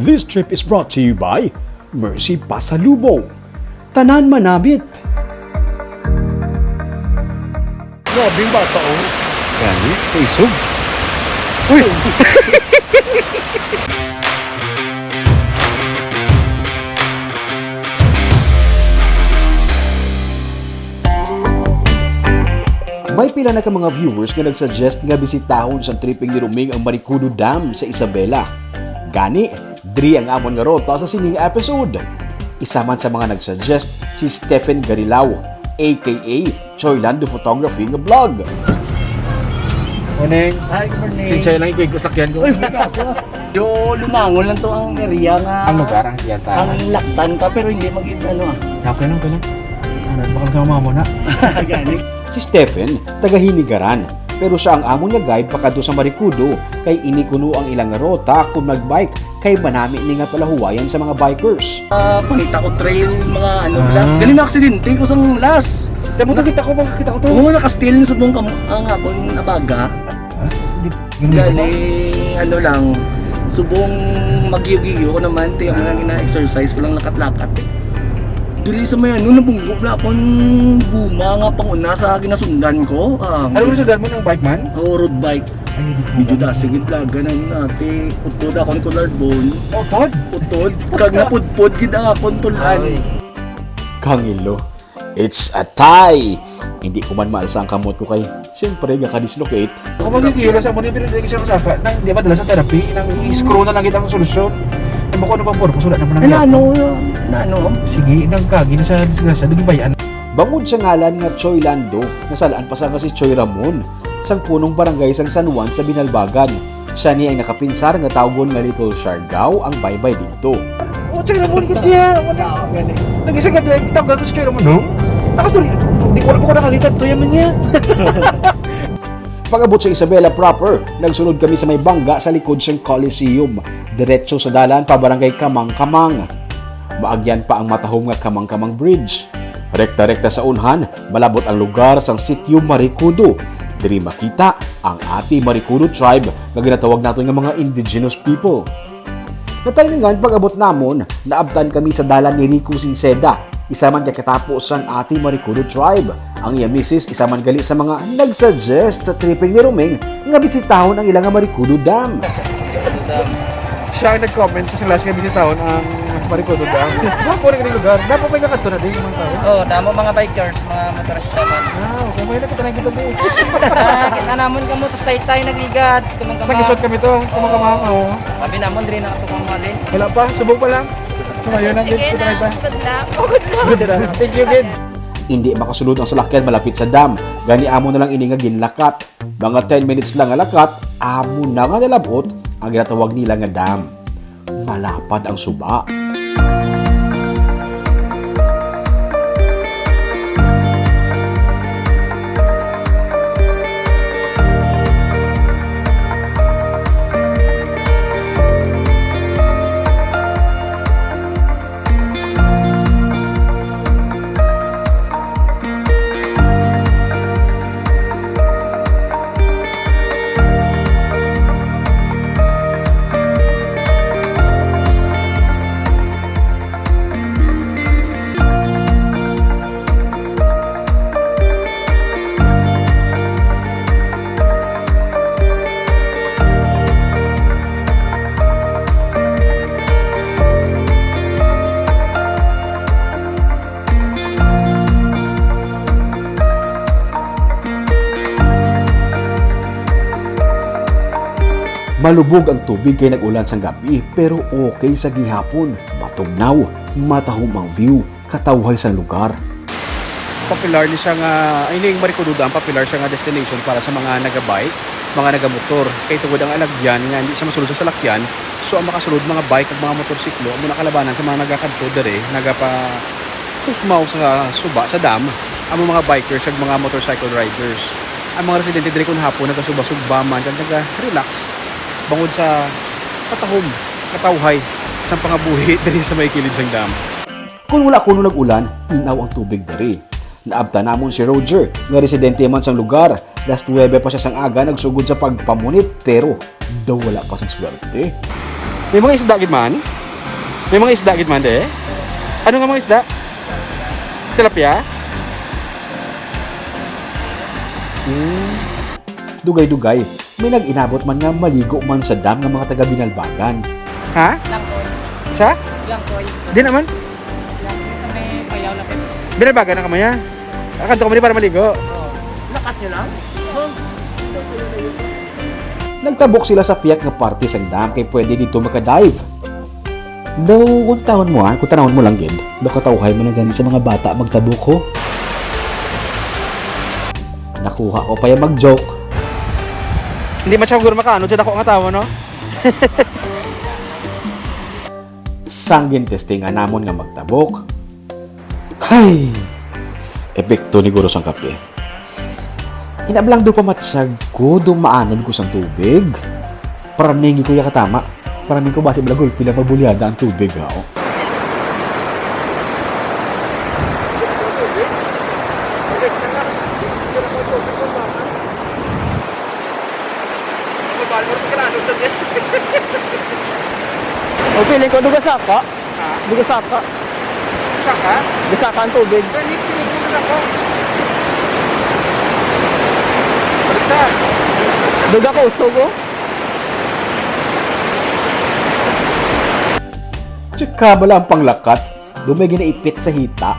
This trip is brought to you by Mercy Pasalubong. Tanan Manamit. Grabe yung bata, oh. Gani, kaisog. Uy! May pila na ka mga viewers nga nagsuggest nga bisitahon sa tripping ni Ruming ang Maricudo Dam sa Isabela. Gani, diri ang amon nga rota sa sining episode. Isa man sa mga nagsuggest si Stephen Garilao, aka Choylando Photography nga vlog. Morning. Hi, good morning. Sinsay lang ikaw sakyan ko. Yo, lumangon lang to ang area nga. Ang lugar ang tiyata. Ang laktan ka pero hindi ano ah. Okay lang, okay lang. Baka sama mo na. Gani. Si Stephen, taga Hinigaran, pero siya ang amo niya guide pakadto sa Maricudo kay inikuno ang ilang rota kung magbike kay manami ni nga pala huwayan sa mga bikers. Panita ko trail mga ano lang. Galing na aksidente ko sa last. Temo kita ko to. Oo, naka-steal sa buong ang hapon na baga. Galing ano lang. Subong magiyo-giyo ko naman tiyan lang ina-exercise ko lang lakat-lakat. Dili sa may ano nabunggo na akong guma nga panguna sa ginasundan ko. Ano mo sundan mo ng bike man? Oo, road bike. Medyo dasig yung plaga na natin. Utod ako ng collarbone. Utod? Utod. Kag napudpod kita akong tulan. Kangilo, it's a tie! Hindi ko man maalsa ang kamot ko kay siyempre gaka-dislocate. Ako magkikilo sa muna pero hindi siya kasaka. Nang hindi ba dala sa therapy? Nang i-screw na lang kitang solusyon. Ano ko ano bang purpose? Wala naman ang Ano? Sige, nagkagi na sa disgrasya. Nagibayan. Bangod sa ngalan nga Choy Lando, nasalaan pa sa si Choy Ramon, sang punong barangay sang San Juan sa Binalbagan. Siya niya ay nakapinsar nga tawgon nga Little Siargao ang baybay dito. Oh, Choy Ramon ko siya. Nag-isa ka drive. Tawag ko si Choy Ramon, no? Nakasturi. Hindi ko nakalikat to yaman niya. Pag-abot sa Isabela proper, nagsunod kami sa may bangga sa likod siyang Coliseum, diretso sa dalan pa barangay Kamang-Kamang. Maagyan pa ang matahom nga Kamang-Kamang Bridge. Rekta-rekta sa unhan, malabot ang lugar sang Sitio Maricudo. Diri makita ang ati Maricudo tribe nga ginatawag nato nga mga indigenous people. Natimingan pag-abot namon, naabtan kami sa dalan ni Rico Sinceda, isa man katapos ang ati Maricudo tribe. Ang iya misis isa man gali sa mga nagsuggest sa tripping ni Ruming nga bisitahon ang ilang Maricudo Dam. Siya ang nag-comment sa last nga bisitahon ang Maricudo Dam. Ako rin yung lugar. Dapat may nakato na din yung mga tao. Oh, damo mga bikers, mga motorista man. Okay. May nakita na kita din. Kita namon kamo to tay nagligat, kumang Sa gisod kami to. Kumakamang ako. Sabi namon diri na ato kang mali. Wala pa. Subok pa lang. Ngayon ang Sige kita na, na. good luck. Thank you, Gid. Hindi makasulod ang salakyan malapit sa dam. Gani amo na lang ini nga ginlakat. Mga 10 minutes lang nga lakat, amo na nga nalabot ang ginatawag nila nga dam. Malapad ang suba. Malubog ang tubig kay nag-ulan sa gabi pero okay sa gihapon. Matugnaw, matahom ang view, katawhay sa lugar. Popular ni siya nga, ini yung Maricudo Dam, popular siya nga destination para sa mga nagabike, mga nagamotor. Kay tugod ang alagyan nga hindi siya masulod sa salakyan, so ang makasulod mga bike at mga motorsiklo mo nakalabanan sa mga nagakadto dere, nagapa tusmaw sa suba sa dam, ang mga bikers at mga motorcycle riders. Ang mga residente dere kun hapon nagasuba-suba man, naga-relax bangod sa katahom, katawhay sa pangabuhi diri sa may kilid sang dam. Kung wala kuno nag-ulan, tinaw ang tubig diri. Naabta namon si Roger, nga residente man sang lugar. Last 9 pa siya sang aga nagsugod sa pagpamunit pero daw wala pa sang swerte. May mga isda gid man. May mga isda gid man de. Ano nga mga isda? Tilapia? Dugay-dugay, may nag-inabot man nga maligo man sa dam ng mga taga Binalbagan. Ha? Langkoy. Sa? Langkoy. Di naman. Langkoy kami payaw na pet. Binabagan na kamaya. Akanto kami para maligo. Lakat siya lang? Nagtabok sila sa piyak nga parte sa dam kay pwede dito makadive. Daw, kung tawon mo kung tanawon mo lang gid, daw katawhay mo na gani sa mga bata magtabok ko. Nakuha ko pa yung mag-joke. Hindi man siya siguro makaano dyan ako nga tawo, no? Sanggin testing nga namon nga magtabok. Hay! Epekto ni Guro sang kape. Inablang do pa matsyag ko, dumaanon ko sang tubig. Paraningi ko yung katama. Paraning ko base blagol, pila mabulyada ang tubig ha. O feeling ko dugasaka. Dugasaka. Saka? Dugasaka ang tubig. Ganit, tinutulog ako. Baliktad. Duga ko usog oh. Tsaka bala ang panglakat, dumay ginaipit sa hita.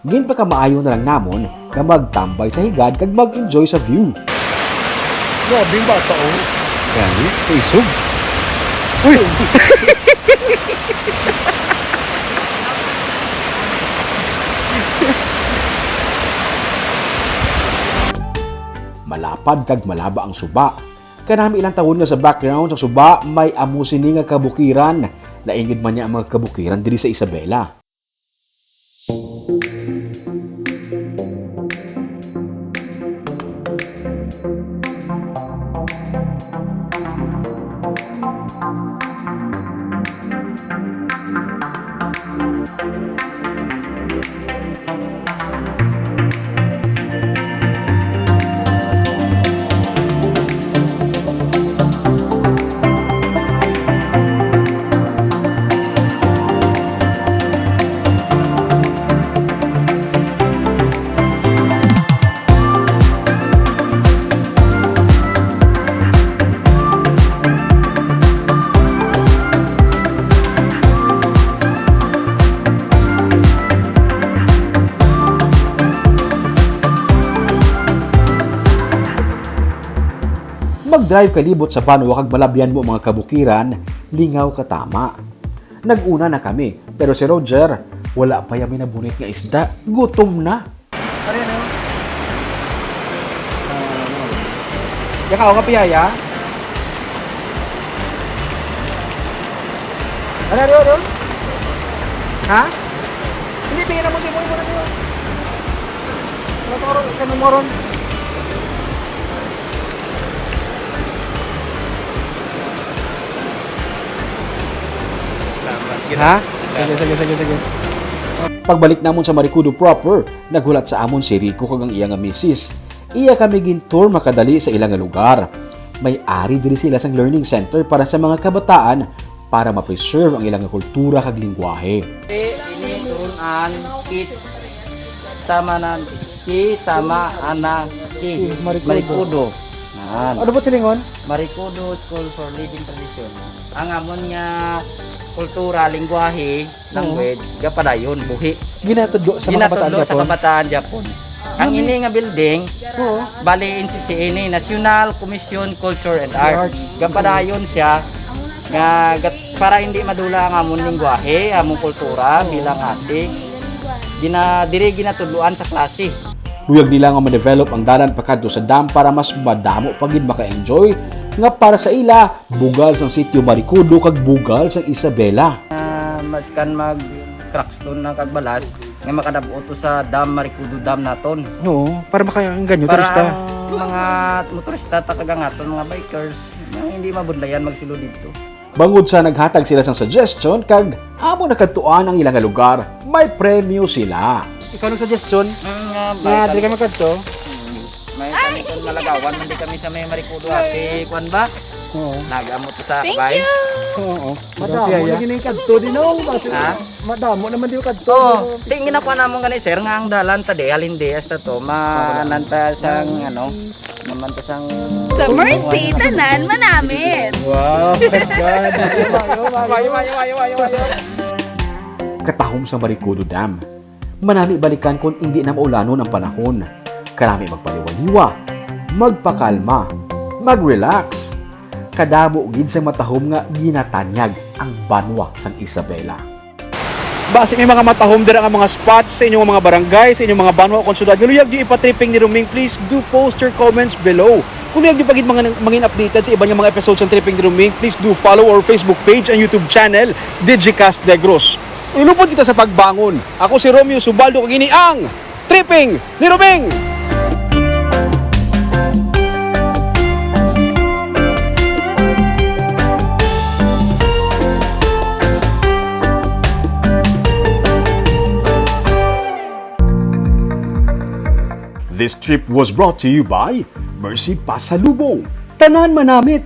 Gin pa ka maayo na lang namon nga magtambay sa higad kag mag-enjoy sa view. Grabe yung bata, oh. Gani, kaisog. Uy! Malapad kag malaba ang suba. Kanami ilang taon nga sa background sa suba may amusini nga kabukiran. Naingid man niya ang mga kabukiran diri sa Isabela. Mag-drive kalibot sa Banwa kag malabyan mo mga kabukiran, lingaw ka tama. Nag-una na kami, pero si Roger, wala pa yamin na bunit nga isda, gutom na. Yakaw ka piyaya? Ano? Ha? Hindi, tingin na mo siya mo na mo. Ano mo ron? Ha? Sige. Pagbalik namon sa Maricudo proper, naghulat sa amon si Rico kag ang iya nga misis. Iya kami gintour makadali sa ilang nga lugar. May ari diri sila sang learning center para sa mga kabataan para ma-preserve ang ilang nga kultura kag lingwahe. Ini tunan kit tama ana ki Marikudo. Ano ba silingon? Marikudo School for Living Tradition. Ang amon nga kultura, lingwahe, language, gapadayon, buhi. Ginatudlo sa mga kabataan Ginatudlo sa kabataan Japon. Ang ini nga building, bali NCCN, National Commission Culture and Arts. Gapadayon siya nga para hindi madula ang amon lingwahe, among kultura bilang ate. Diri ginatudloan sa klase. Luyag nila nga ma-develop ang dalan pakadto sa dam para mas madamo pagid maka-enjoy nga para sa ila bugal sang sitio Maricudo kag bugal sang Isabela. Mas kan mag crackstone ng kagbalas nga makadabot to sa dam Maricudo Dam naton. Oo, para makaang ganyo, Para turista. ang mga motorista takagangaton, mga bikers, na hindi mabudlayan magsilo dito. Bangod sa naghatag sila sang suggestion kag amo nakatuan ang ilang nga lugar, may premyo sila. Ikaw ng suggestion? Na Di kami kadto? may kami kung malagawan, hindi kami sa may marikudo ate, kuan ba? Oo. Nagamot sa kabay. Oo. Madamo na gini kadto din oh. Ha? Madamo naman di kadto. Oo, tingin na pa namon gani sir nga ang dalan ta de halindi hasta to mananta sang ano, naman ta sang Sa Mercy, tanan manamin. Wow, God. Katahom sa Maricudo Dam. Manami balikan kung hindi na maulanon ang panahon. Karami magpaliwaliwa, magpakalma, mag-relax. Kadamo gid sa matahom nga ginatanyag ang banwa sang Isabela. Base may mga matahom dira ang mga spots sa inyong mga barangay, sa inyong mga banwa o konsulad. Galuyag yung ipatripping ni Ruming, please do post your comments below. Kung yung pagit mangin updated sa iba niyang mga episodes ng Tripping ni Ruming, please do follow our Facebook page and YouTube channel, Digicast Negros. Ulupod kita sa pagbangon. Ako si Romeo Subaldo, kagini ang Tripping ni Ruming! This trip was brought to you by Mercy Pasalubong. Tanan manamit!